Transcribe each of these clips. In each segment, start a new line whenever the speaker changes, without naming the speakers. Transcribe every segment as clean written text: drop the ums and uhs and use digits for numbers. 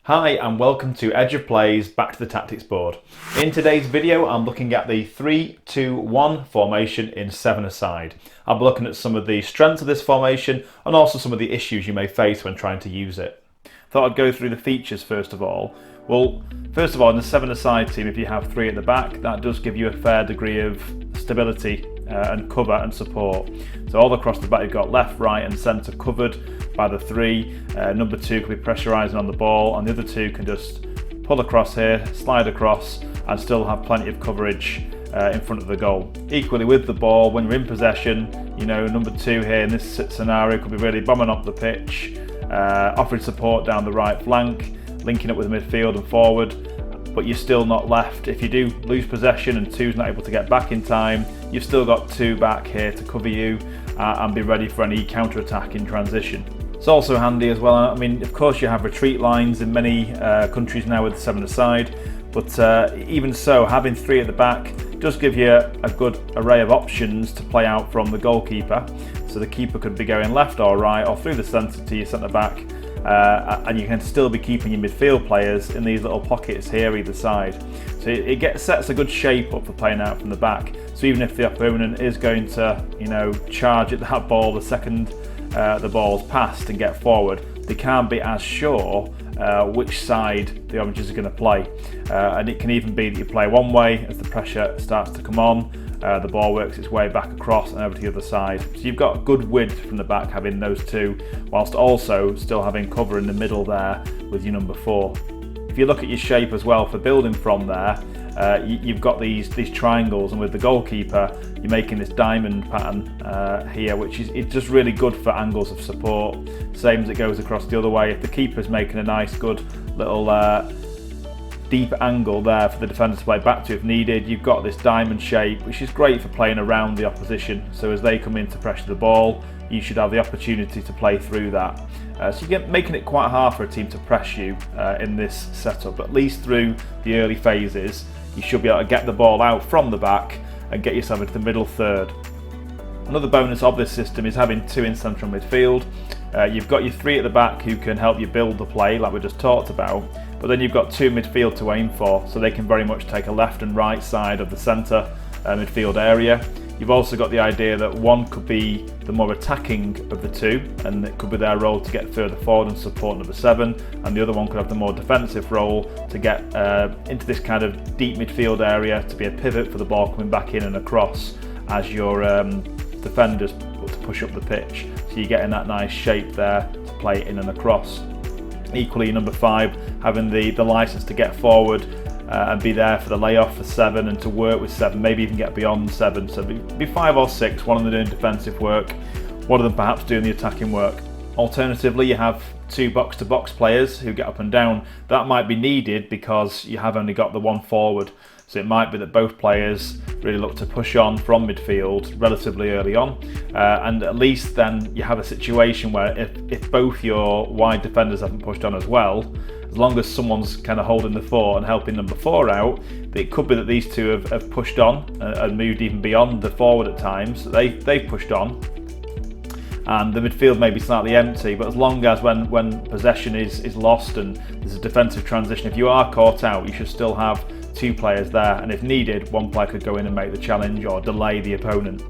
Hi and welcome to Edge of Play's Back to the Tactics board. In today's video I'm looking at the 3-2-1 formation in 7-a-side. I'll be looking at some of the strengths of this formation and also some of the issues you may face when trying to use it. Thought I'd go through the features first of all. Well, first of all, in the 7-a-side team, if you have 3 at the back, that does give you a fair degree of stability and cover and support. So all across the back you've got left, right and centre covered by the 3. Number 2 can be pressurising on the ball and the other 2 can just pull across here, slide across and still have plenty of coverage in front of the goal. Equally with the ball, when you're in possession, you know, number 2 here in this scenario could be really bombing up the pitch, offering support down the right flank, linking up with midfield and forward, but you're still not left. If you do lose possession and 2's not able to get back in time, you've still got 2 back here to cover you and be ready for any counter-attack in transition. It's also handy as well. I mean, of course you have retreat lines in many countries now with the 7-a-side, but even so, having 3 at the back does give you a good array of options to play out from the goalkeeper. So the keeper could be going left or right or through the centre to your centre back, and you can still be keeping your midfield players in these little pockets here either side. So it sets a good shape up for playing out from the back. So even if the opponent is going to, you know, charge at that ball the second the ball's passed and get forward, they can't be as sure which side the Oranges are going to play. And it can even be that you play one way as the pressure starts to come on, the ball works its way back across and over to the other side. So you've got good width from the back having those 2, whilst also still having cover in the middle there with your number 4. If you look at your shape as well for building from there, you've got these triangles, and with the goalkeeper you're making this diamond pattern here, which is just really good for angles of support. Same as it goes across the other way. If the keeper's making a nice good little deep angle there for the defender to play back to if needed, you've got this diamond shape, which is great for playing around the opposition. So as they come in to pressure the ball, you should have the opportunity to play through that. So you're making it quite hard for a team to press you in this setup. At least through the early phases, you should be able to get the ball out from the back and get yourself into the middle third. Another bonus of this system is having 2 in central midfield. You've got your 3 at the back who can help you build the play like we just talked about, but then you've got 2 midfield to aim for, so they can very much take a left and right side of the centre midfield area. You've also got the idea that one could be the more attacking of the 2, and it could be their role to get further forward and support number 7, and the other one could have the more defensive role to get into this kind of deep midfield area to be a pivot for the ball coming back in and across as your defenders to push up the pitch. So you're getting that nice shape there to play in and across. Equally, number 5 having the licence to get forward and be there for the layoff for 7 and to work with 7, maybe even get beyond 7. So be 5 or 6, one of them doing defensive work, one of them perhaps doing the attacking work. Alternatively, you have 2 box-to-box players who get up and down. That might be needed because you have only got the one forward. So it might be that both players really look to push on from midfield relatively early on, and at least then you have a situation where if both your wide defenders haven't pushed on as well, as long as someone's kind of holding the fort and helping number 4 out, it could be that these 2 have pushed on and moved even beyond the forward at times. They've pushed on and the midfield may be slightly empty, but as long as when possession is lost and there's a defensive transition, if you are caught out, you should still have 2 players there, and if needed, one player could go in and make the challenge or delay the opponent.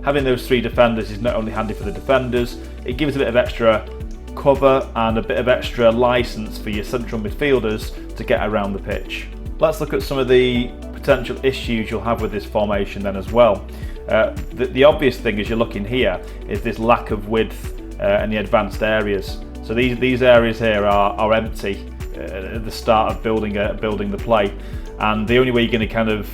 Having those 3 defenders is not only handy for the defenders, it gives a bit of extra cover and a bit of extra licence for your central midfielders to get around the pitch. Let's look at some of the potential issues you'll have with this formation then as well. The obvious thing as you're looking here is this lack of width in the advanced areas. So these areas here are empty at the start of building the play, and the only way you're going to kind of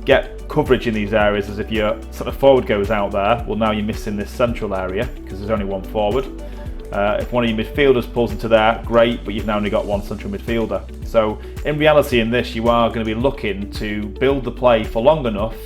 get coverage in these areas is if your sort of forward goes out there. Well, now you're missing this central area because there's only one forward. If one of your midfielders pulls into there, great, but you've now only got one central midfielder. So in reality in this, you are going to be looking to build the play for long enough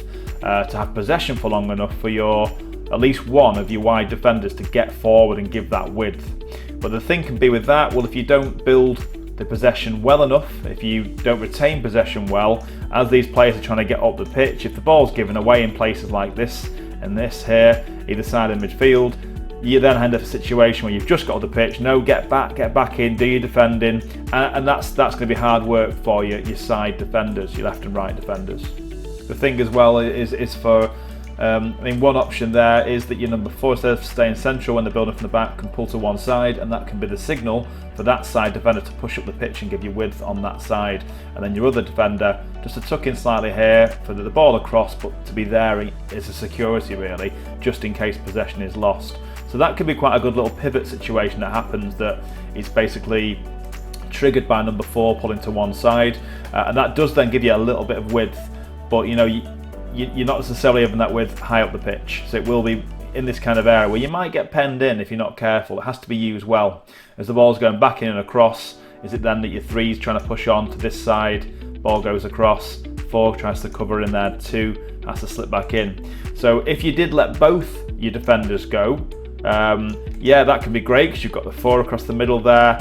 to have possession for long enough for at least one of your wide defenders to get forward and give that width. But the thing can be with that, well, if you don't build the possession well enough, if you don't retain possession well, as these players are trying to get up the pitch, if the ball's given away in places like this and this here, either side of midfield, you then end up in a situation where you've just got off the pitch, no, get back in, do your defending, and that's going to be hard work for your side defenders, your left and right defenders. The thing as well is for, I mean, one option there is that your number 4, instead of staying central when they're building from the back, can pull to one side, and that can be the signal for that side defender to push up the pitch and give you width on that side, and then your other defender just to tuck in slightly here for the ball across, but to be there is a security really, just in case possession is lost. So that could be quite a good little pivot situation that happens, that is basically triggered by number 4 pulling to one side, and that does then give you a little bit of width, but you know, you're not necessarily having that width high up the pitch, so it will be in this kind of area where you might get penned in if you're not careful. It has to be used well. As the ball's going back in and across, is it then that your 3's trying to push on to this side, ball goes across, 4 tries to cover in there, 2 has to slip back in. So if you did let both your defenders go, yeah, that can be great because you've got the 4 across the middle there,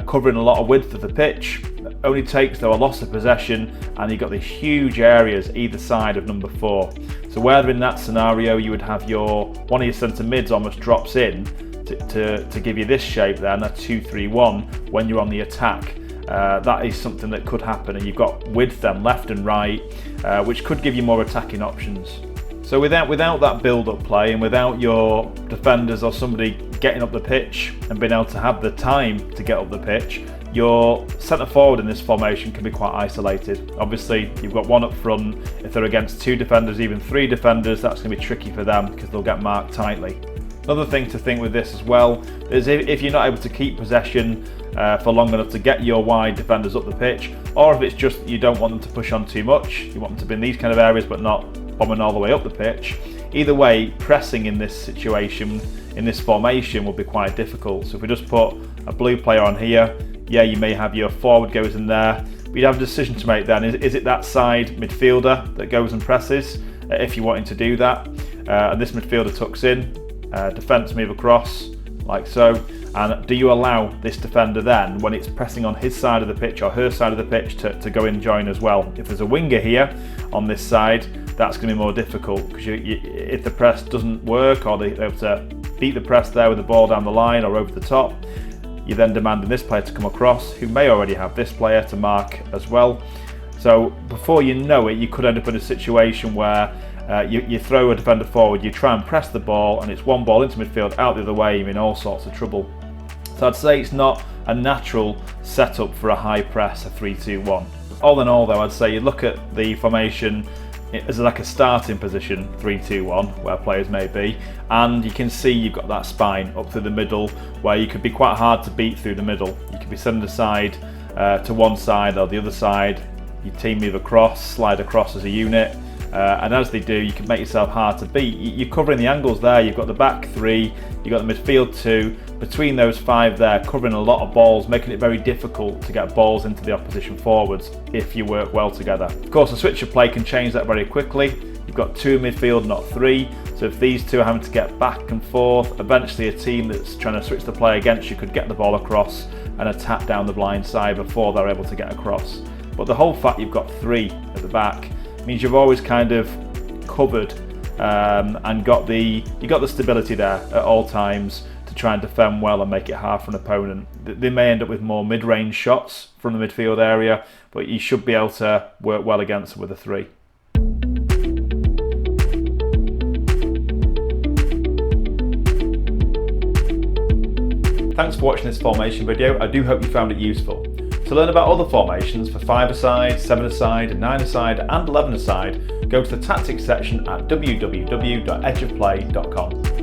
covering a lot of width of the pitch. It only takes though a loss of possession, and you've got these huge areas either side of number 4. So whether in that scenario you would have one of your centre mids almost drops in to give you this shape there, and a 2-3-1 when you're on the attack. That is something that could happen, and you've got width then left and right, which could give you more attacking options. So without that build-up play, and without your defenders or somebody getting up the pitch and being able to have the time to get up the pitch, your centre forward in this formation can be quite isolated. Obviously, you've got one up front. If they're against 2 defenders, even 3 defenders, that's going to be tricky for them because they'll get marked tightly. Another thing to think with this as well is if you're not able to keep possession for long enough to get your wide defenders up the pitch, or if it's just you don't want them to push on too much, you want them to be in these kind of areas but not bombing all the way up the pitch. Either way, pressing in this situation, in this formation, will be quite difficult. So if we just put a blue player on here, yeah, you may have your forward goes in there, but you'd have a decision to make then. Is it that side midfielder that goes and presses if you're wanting to do that? And this midfielder tucks in, defence move across, like so. And do you allow this defender then, when it's pressing on his side of the pitch or her side of the pitch, to go and join as well? If there's a winger here on this side, that's going to be more difficult, because if the press doesn't work, or they're able to beat the press there with the ball down the line or over the top, you're then demanding this player to come across, who may already have this player to mark as well. So before you know it, you could end up in a situation where you throw a defender forward, you try and press the ball, and it's one ball into midfield, out the other way, you're in all sorts of trouble. So I'd say it's not a natural setup for a high press, a 3-2-1. All in all though, I'd say you look at the formation as like a starting position, 3-2-1, where players may be, and you can see you've got that spine up through the middle where you could be quite hard to beat through the middle. You could be sending aside to one side or the other side, your team move across, slide across as a unit, and as they do, you can make yourself hard to beat. You're covering the angles there, you've got the back 3, you've got the midfield 2, between those 5 there, covering a lot of balls, making it very difficult to get balls into the opposition forwards if you work well together. Of course, a switch of play can change that very quickly. You've got 2 in midfield, not 3, so if these 2 are having to get back and forth, eventually a team that's trying to switch the play against you could get the ball across and attack down the blind side before they're able to get across. But the whole fact you've got 3 at the back means you've always kind of covered and you got the stability there at all times to try and defend well and make it hard for an opponent. They may end up with more mid-range shots from the midfield area, but you should be able to work well against them with a 3. Thanks for watching this formation video. I do hope you found it useful. To learn about other formations for 5-a-side, 7-a-side, 9-a-side and 11-a-side, go to the tactics section at www.edgeofplay.com.